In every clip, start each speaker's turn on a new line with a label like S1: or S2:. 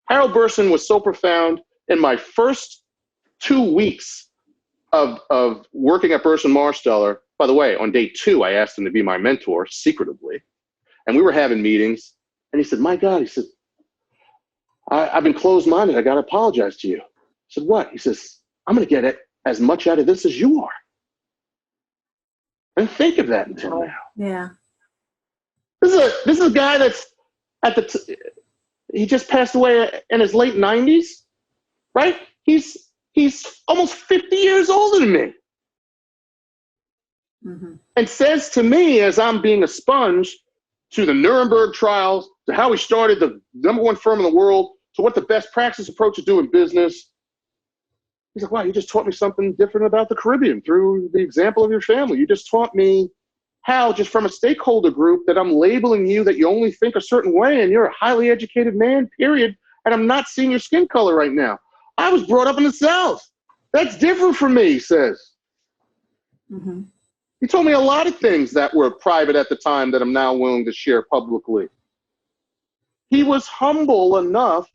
S1: Harold Burson was so profound. In my first 2 weeks of working at Burson-Marsteller, by the way, on day 2, I asked him to be my mentor secretively. And we were having meetings. And he said, my God, he said, I've been closed-minded. I got to apologize to you. I said, what? He says, I'm going to get as much out of this as you are. I didn't think of that until now.
S2: Yeah.
S1: This is a guy that's he just passed away in his late 90s, right? He's almost 50 years older than me.
S2: Mm-hmm.
S1: And says to me, as I'm being a sponge, to the Nuremberg trials, to how he started the #1 firm in the world, to what the best practice approach to doing business. He's like, wow, you just taught me something different about the Caribbean through the example of your family. You just taught me how, just from a stakeholder group, that I'm labeling you that you only think a certain way and you're a highly educated man, period, and I'm not seeing your skin color right now. I was brought up in the South. That's different from me, he says.
S2: Mm-hmm.
S1: He told me a lot of things that were private at the time that I'm now willing to share publicly. He was humble enough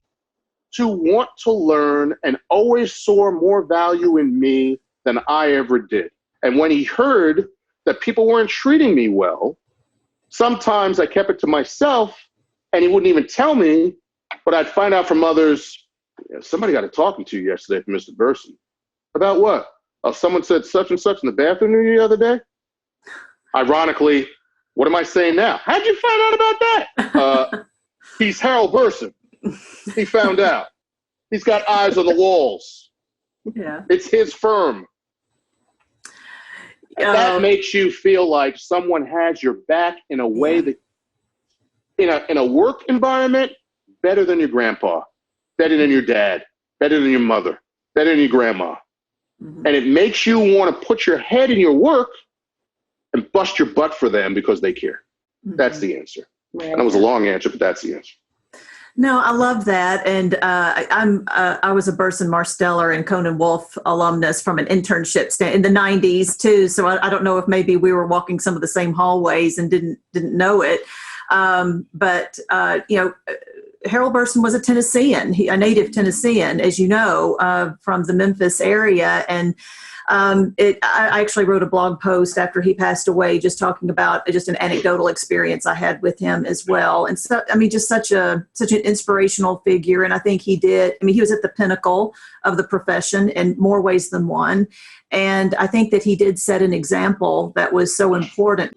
S1: to want to learn and always saw more value in me than I ever did. And when he heard that people weren't treating me well, sometimes I kept it to myself and he wouldn't even tell me, but I'd find out from others, somebody got a talking to you yesterday from Mr. Burson. About what? Oh, someone said such and such in the bathroom the other day? Ironically, what am I saying now? How'd you find out about that? He's Harold Burson. He found out. He's got eyes on the walls.
S2: Yeah.
S1: It's his firm. That makes you feel like someone has your back in a way that, in a work environment, better than your grandpa, better than your dad, better than your mother, better than your grandma. Mm-hmm. And it makes you want to put your head in your work and bust your butt for them because they care. Mm-hmm. That's the answer. Right. And it was a long answer, but that's the answer.
S2: No, I love that. And I was a Burson-Marsteller and Conan Wolf alumnus from an internship in the 90s too. So I don't know if maybe we were walking some of the same hallways and didn't know it. But Harold Burson was a Tennessean, a native Tennessean, as you know, from the Memphis area. And I actually wrote a blog post after he passed away, just talking about just an anecdotal experience I had with him as well. And so, I mean, just such an inspirational figure. And I think he was at the pinnacle of the profession in more ways than one. And I think that he did set an example that was so important.